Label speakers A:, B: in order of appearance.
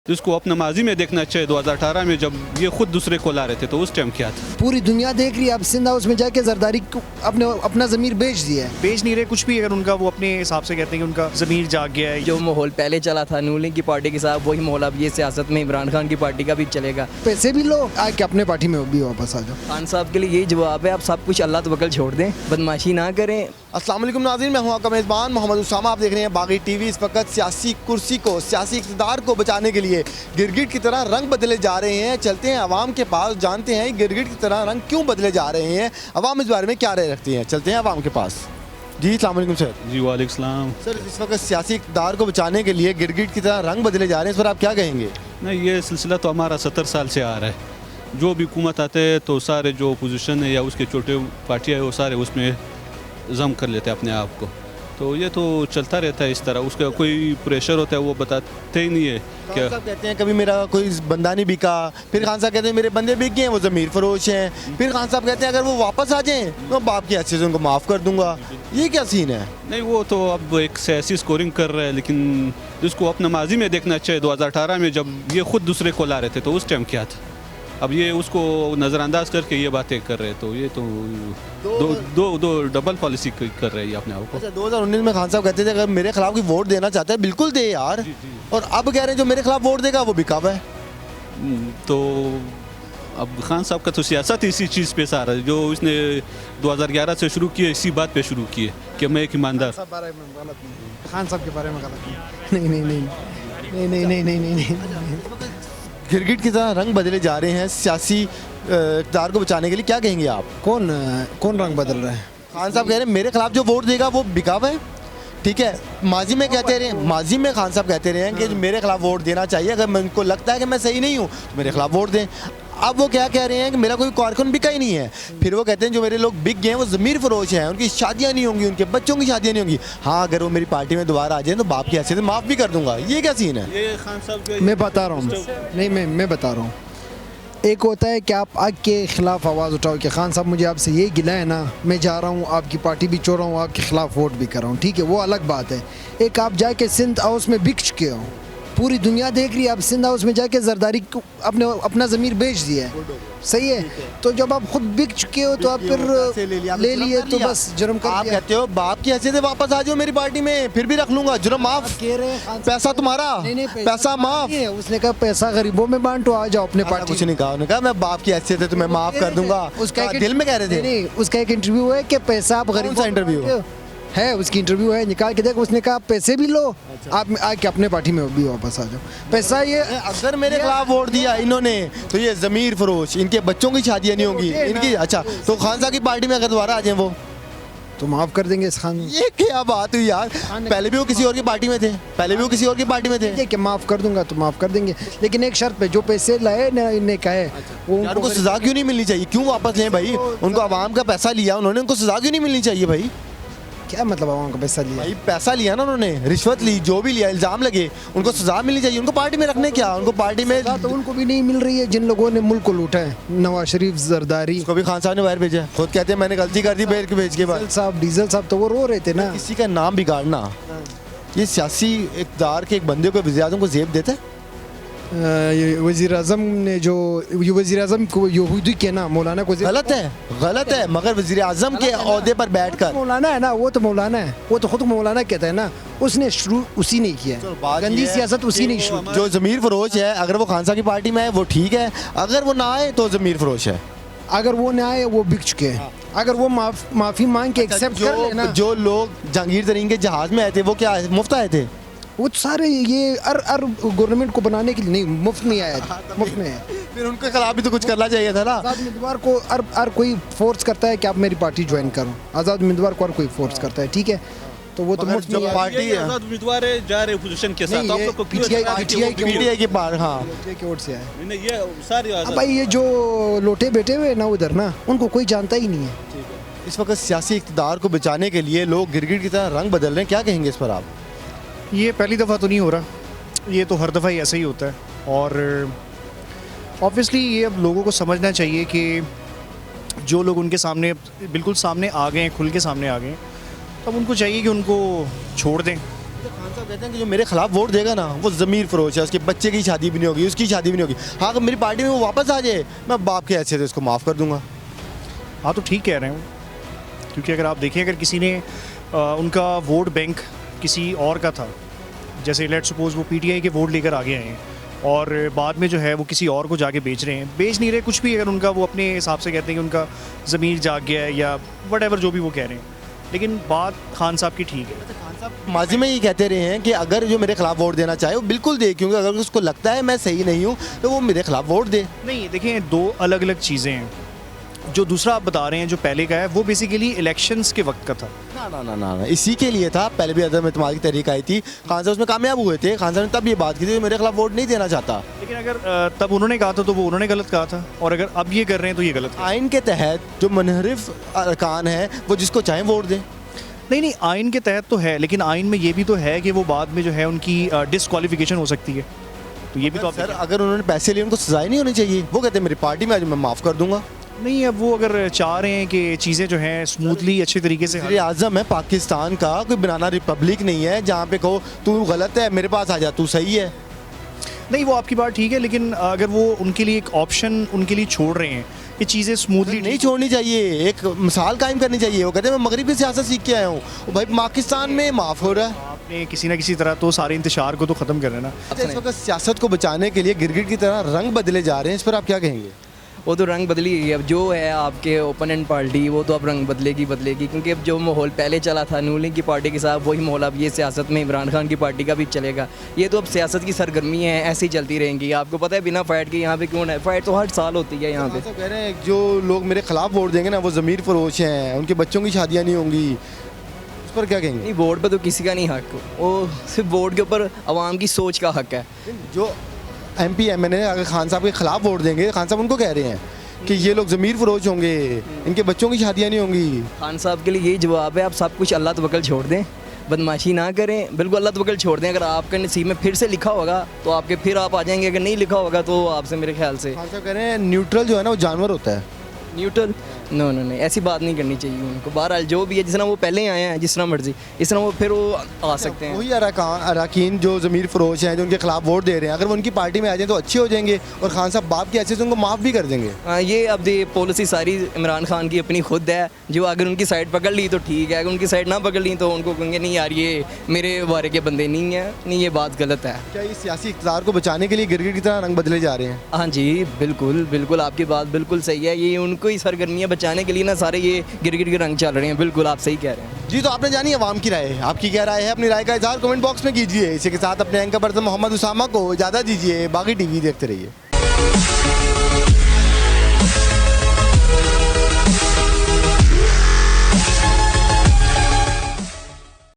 A: तो इसको अपना माजी में देखना चाहिए। 2018 में जब ये खुद दूसरे को ला रहे थे तो उस टाइम क्या था।
B: पूरी दुनिया देख रही है। अब सिंध हाउस में जाके जरदारी को अपना ज़मीर बेच दिया है।
C: बेच नहीं रहे कुछ भी, अगर उनका वो अपने हिसाब से कहते हैं कि उनका ज़मीर जाग गया है।
D: जो माहौल पहले चला था नून लीग की पार्टी के साथ, वही माहौल अब ये सियासत में इमरान खान की पार्टी का भी चलेगा।
B: पैसे भी लो, आके अपने पार्टी में भी वापस आ जाओ।
D: खान साहब के लिए यही जवाब है, आप सब कुछ अल्लाह तवक्कल छोड़ दें, बदमाशी ना करें।
E: अस्सलाम वालेकुम नाज़रीन, मैं हूं आपका मेज़बान मोहम्मद उसामा। आप देख रहे हैं बागी टीवी। इस वक्त सियासी कुर्सी को, सियासी इक़्तिदार को बचाने के लिए गिरगिट की तरह रंग बदले जा रहे हैं। चलते हैं अवाम के पास, जानते हैं गिरगिट की तरह रंग क्यों बदले जा रहे हैं, अवाम इस बारे में क्या राय रखती हैं। चलते हैं अवाम के पास। जी अस्सलाम वालेकुम सर।
A: जी वालेकुम सलाम।
E: सर, इस वक्त सियासी इक़्तिदार को बचाने के लिए गिरगिट की तरह रंग बदले जा रहे हैं, इस पर आप क्या कहेंगे?
A: नहीं, ये सिलसिला तो हमारा 70 साल से आ रहा है। जो भी हुकूमत आते हैं तो सारे जो अपोजिशन है या उसके छोटे पार्टियाँ है वो सारे उसमें जम कर लेते हैं अपने आप को। तो ये तो चलता रहता है इस तरह। उसका कोई प्रेशर होता है वो बताते ही नहीं है।
E: खान साहब कहते हैं कभी मेरा कोई बंदा नहीं बिका, फिर खान साहब कहते हैं मेरे बंदे बिक गए हैं, वो ज़मीर फरोश हैं। फिर खान साहब कहते हैं अगर वो वापस आ जाएं तो बाप की हैसियत से उनको माफ़ कर दूंगा। ये क्या सीन है?
A: नहीं, वो तो अब एक सियासी स्कोरिंग कर रहा है, लेकिन इसको अपना माजी में देखना चाहिए। 2018 में जब ये खुद दूसरे को ला रहे थे तो उस टाइम क्या था। अब ये उसको नज़रअंदाज करके ये बातें कर रहे हैं, तो ये तो दो डबल पॉलिसी कर रहे हैं अपने आप को।
E: अच्छा, 2019 में खान साहब कहते थे अगर मेरे खिलाफ कोई वोट देना चाहता है बिल्कुल दे यार, और अब कह रहे हैं जो मेरे खिलाफ वोट देगा वो बिकावा है।
A: तो अब खान साहब का तो सियासत इसी चीज़ पे सारा है जो उसने 2011 से शुरू किए, इसी बात पे शुरू किए कि मैं एक ईमानदार।
B: खान साहब के बारे में गलत नहीं नहीं नहीं नहीं नहीं नहीं नहीं नहीं नहीं।
E: गिरगिट की तरह रंग बदले जा रहे हैं सियासी इक़्तिदार को बचाने के लिए, क्या कहेंगे आप?
B: कौन रंग बदल रहा है?
E: खान साहब कह रहे हैं मेरे खिलाफ जो वोट देगा वो बिकावा है। ठीक है, माजी में कहते रहे, माजी में खान साहब कहते रहे हैं कि मेरे खिलाफ वोट देना चाहिए, अगर उनको लगता है कि मैं सही नहीं हूँ तो मेरे खिलाफ वोट दें। अब वो क्या कह रहे हैं कि मेरा कोई कारकुन बिका ही नहीं है। फिर वो कहते हैं जो मेरे लोग बिक गए हैं वो ज़मीर फरोश हैं, उनकी शादियाँ नहीं होंगी, उनके बच्चों की शादियाँ नहीं होंगी। हाँ, अगर वो मेरी पार्टी में दोबारा आ जाए तो बाप की हैसियत से माफ़ भी कर दूंगा। ये क्या सीन है?
A: ये खान साहब
B: मैं बता रहा हूँ, नहीं मैं बता रहा हूँ। एक होता है कि आप आग के ख़िलाफ़ आवाज़ उठाओ कि खान साहब मुझे आपसे ये गिला है ना, मैं जा रहा हूँ आपकी पार्टी भी छोड़ रहा हूँ, आपके ख़िलाफ़ वोट भी कर रहा हूँ, ठीक है, वो अलग बात है। एक आप जाके सिंध हाउस में बिक चुके हो, पूरी दुनिया देख रही है। अब सिंध हाउस में जाके जरदारी को अपना ज़मीर बेच दिया है, सही है। तो जब आप खुद बिक चुके हो तो आप फिर ले लिए तो बस जुर्म कर
E: आप
B: दिया।
E: कहते हो बाप की हैसियत से वापस आ जाओ मेरी पार्टी में, फिर भी रख लूंगा, जुर्म माफ, पैसा तुम्हारा, पैसा माफ।
B: उसने कहा पैसा गरीबों में बांटो, आ जाओ अपने पार्टी।
E: कुछ नहीं कहा, उन्होंने कहा मैं बाप की हैसियत से तुम्हें माफ कर दूंगा। उसका दिल में कह रहे थे।
B: नहीं, उसका एक इंटरव्यू है कि पैसा आप गरीबों
E: इंटरव्यू
B: है, उसकी इंटरव्यू है, निकाल के देखो। उसने कहा पैसे भी लो, आप आके अपने पार्टी में भी वापस आ जाओ। पैसा ये
E: अगर मेरे खिलाफ वोट दिया इन्होंने तो ये ज़मीर फरोश, इनके बच्चों की शादियाँ नहीं होंगी इनकी। अच्छा, तो खान साहब की पार्टी में अगर दोबारा आ जाए वो
B: तो माफ़ कर देंगे इस खान।
E: ये क्या बात हुई यार? पहले भी वो किसी और की पार्टी में थे, पहले भी वो किसी और की पार्टी में थे।
B: कि माफ़ कर दूंगा तो माफ़ कर देंगे, लेकिन एक शर्त पे, जो पैसे लाए ने कहा है वो
E: उनको सजा क्यों नहीं मिलनी चाहिए? क्यों वापस लें भाई? उनको आवाम का पैसा लिया उन्होंने, उनको सजा क्यों नहीं मिलनी चाहिए भाई?
B: क्या मतलब आवाम का पैसा लिया?
E: भाई पैसा लिया ना उन्होंने, रिश्वत ली, जो भी लिया, इल्ज़ाम लगे, उनको सजा मिलनी चाहिए। उनको पार्टी में रखने क्या? उनको पार्टी में
B: तो उनको भी नहीं मिल रही है जिन लोगों ने मुल्क को लूटा है। नवाज शरीफ, जरदारी
E: को भी खान साहब ने बाहर भेजा, खुद कहते हैं मैंने गलती कर दी भेज के बाद।
B: डीजल साहब तो वो रो रहे थे ना।
E: किसी का नाम बिगाड़ना ये सियासी इक़्तिदार के एक बंदे को, वज़ीर-ए-आज़म को ज़ेब देता है।
B: वज़ीर आज़म ने जो वज़ीर आज़म को यहूदी के ना मौलाना को
E: गलत है, मगर वज़ीर आज़म के ओहदे पर बैठकर
B: मौलाना है ना, वो तो मौलाना है, वो तो खुद मौलाना कहता है ना, उसने शुरू उसी ने किया है, गंदी सियासत उसी ने शुरू।
E: जो ज़मीर फरोश है, अगर वो खान साहब की पार्टी में है वो ठीक है, अगर वो ना आए तो ज़मीर फरोश है।
B: अगर वो ना आए वो बिक चुके हैं। अगर वो माफ़ी मांग के एक्सेप्ट कर लेना।
E: जो लोग जहांगीर तरीन के जहाज़ में आए थे वो क्या मुफ्त आए थे?
B: वो सारे ये गवर्नमेंट को बनाने के लिए नहीं, मुफ्त में आया था, मुफ्त में।
E: फिर उनके खिलाफ भी तो कुछ करना चाहिए था ना।
B: आज़ाद उम्मीदवार को हर कोई फोर्स करता है कि आप मेरी पार्टी ज्वाइन करो, आज़ाद उम्मीदवार को हर कोई फोर्स करता है, ठीक है, तो वो तो मुफ्त में
E: पार्टी है।
A: आज़ाद उम्मीदवार जा रहे पोजीशन के साथ, आप लोग को
E: पीटीआई की बात, हाँ
B: की ओर से आए।
A: नहीं, ये सारी
B: अब भाई ये जो लोटे बैठे हुए ना उधर ना, उनको कोई जानता ही नहीं है।
E: इस वक्त सियासी इक़्तिदार को बचाने के लिए लोग गिरगिट की तरह रंग बदल रहे हैं, क्या कहेंगे इस पर आप?
C: ये पहली दफ़ा तो नहीं हो रहा, ये तो हर दफ़ा ही ऐसा ही होता है। और ऑब्वियसली ये अब लोगों को समझना चाहिए कि जो लोग उनके सामने बिल्कुल सामने आ गए हैं, खुल के सामने आ गए हैं, तब उनको चाहिए कि उनको छोड़ दें।
E: खान साहब कहते हैं कि जो मेरे खिलाफ वोट देगा ना वो ज़मीर फरोश है, उसके बच्चे की शादी भी नहीं होगी, उसकी शादी भी नहीं होगी। हाँ, अगर मेरी पार्टी में वो वापस आ जाए, मैं बाप के हैसियत से उसको माफ़ कर दूंगा।
C: हाँ तो ठीक कह रहे हैं, क्योंकि अगर आप देखें अगर किसी ने उनका वोट बैंक किसी और का था, जैसे लेट सपोज वो पीटीआई के वोट लेकर आगे आए हैं और बाद में जो है वो किसी और को जाके बेच रहे हैं, बेच नहीं रहे कुछ भी, अगर उनका वो अपने हिसाब से कहते हैं कि उनका ज़मीर जाग गया है या वट जो भी वो कह रहे हैं, लेकिन बात खान साहब की ठीक है।
E: खान साहब माजी में ये कहते रहे हैं कि अगर जो मेरे खिलाफ वोट देना चाहे वो बिल्कुल दे, क्योंकि अगर उसको लगता है मैं सही नहीं हूँ तो वो मेरे खिलाफ वोट दे।
C: नहीं देखें, दो अलग अलग चीज़ें हैं। जो दूसरा आप बता रहे हैं जो पहले का है वो बेसिकली इलेक्शंस के वक्त का था।
E: ना, इसी के लिए था। पहले भी अदम एतमाद की तहरीक आई थी, खान साहब उसमें कामयाब हुए थे। खान साहब ने तब ये बात की थी मेरे खिलाफ वोट नहीं देना चाहता।
C: लेकिन अगर तब उन्होंने कहा था तो वो उन्होंने गलत कहा था, और अगर अब ये कर रहे हैं तो ये गलत है।
E: आइन के तहत जो मुनहरिफ अरकान है वो जिसको चाहें वोट दें।
C: नहीं, आइन के तहत तो है, लेकिन आइन में ये भी तो है कि वो बाद में जो है उनकी डिसक्वालिफिकेशन हो सकती है, तो ये भी तो आप
E: सर अगर उन्होंने पैसे लिए उनको सजाएं नहीं होनी चाहिए। वो कहते हैं मेरी पार्टी में आज मैं माफ़ कर दूंगा।
C: नहीं, अब वो अगर चाह रहे हैं कि चीज़ें जो हैं स्मूथली अच्छे तरीके से
E: वज़ीर आज़म है पाकिस्तान का, कोई बनाना रिपब्लिक नहीं है जहाँ पे कहो तू गलत है मेरे पास आ जा, तू सही है।
C: नहीं, वो आपकी बात ठीक है, लेकिन अगर वो उनके लिए एक ऑप्शन उनके लिए छोड़ रहे हैं कि चीज़ें स्मूथली
E: नहीं छोड़नी चाहिए, एक मिसाल कायम करनी चाहिए। वो कहते हैं मैं मगरिब की सियासत सीख के आया हूँ, भाई पाकिस्तान में माफ़ हो रहा है।
C: आपने किसी ना किसी तरह तो सारे इंतशार को तो ख़त्म करना है ना।
E: अच्छा, इस वक्त सियासत को बचाने के लिए गिरगिट की तरह रंग बदले जा रहे हैं, इस पर आप क्या कहेंगे?
D: वो तो रंग बदली गई। अब जो है आपके ओपोनेंट पार्टी वो तो अब रंग बदलेगी, क्योंकि अब जो माहौल पहले चला था नून लीग की पार्टी के साथ वही माहौल अब ये सियासत में इमरान खान की पार्टी का भी चलेगा। ये तो अब सियासत की सरगर्मी है, ऐसी चलती रहेंगी। आपको पता है बिना फाइट के यहाँ पे क्यों है, फाइट तो हर साल होती है यहाँ पे।
E: कह रहे हैं जो लोग मेरे खिलाफ वोट देंगे ना वो ज़मीर फरोश हैं, उनके बच्चों की शादियाँ नहीं होंगी, उस पर क्या कहेंगे?
D: नहीं, वोट पर तो किसी का नहीं हक, वो सिर्फ वोट के ऊपर आवाम की सोच का हक है।
E: जो MP MNA अगर खान साहब के खिलाफ वोट देंगे, खान साहब उनको कह रहे हैं कि ये लोग ज़मीर फरोश होंगे, इनके बच्चों की शादियाँ नहीं होंगी।
D: खान साहब के लिए यही जवाब है, आप सब कुछ अल्लाह तवक्कल छोड़ दें, बदमाशी ना करें, बिल्कुल अल्लाह तवक्कल छोड़ दें। अगर आपके नसीब में फिर से लिखा होगा तो आपके फिर आप आ जाएंगे, अगर नहीं लिखा होगा तो आपसे मेरे ख्याल से
E: खान साहब कह रहे हैं न्यूट्रल जो है ना वो जानवर होता है।
D: न्यूट्रल नो, ऐसी बात नहीं करनी चाहिए उनको। बहरहाल जो भी है, जिस तरह वो पहले आए हैं जिस तरह मर्जी, इस तरह वो फिर वो आ सकते हैं।
E: वही अरकान जो ज़मीर फरोश हैं जो उनके खिलाफ वोट दे रहे हैं, अगर वो उनकी पार्टी में आ जाए तो अच्छे हो जाएंगे और खान साहब बाप की हैसियत से उनको माफ़ भी कर देंगे।
D: ये अब ये पॉलिसी सारी इमरान खान की अपनी खुद है, जो अगर उनकी साइड पकड़ ली तो ठीक है, अगर उनकी साइड ना पकड़ ली तो उनको कहेंगे नहीं यार ये मेरे बारे के बंदे नहीं है, नहीं ये बात गलत है।
E: क्या ये सियासी इक़्तिदार को बचाने के लिए गिरगिट की तरह रंग बदले जा रहे हैं?
D: हाँ जी, बिल्कुल आपकी बात बिल्कुल सही है। ये उनको ही सरगर्मियाँ बचाने के लिए ना सारे ये गिरगिट के रंग चल रहे हैं। बिल्कुल आप सही कह रहे हैं
E: जी। तो आपने जानी अवाम की राय, आपकी क्या राय है? अपनी राय का इज़हार कमेंट बॉक्स में कीजिए। इसी के साथ अपने एंकर पर्सन मोहम्मद उसामा को इजाज़त दीजिए। बाकी TV देखते रहिए।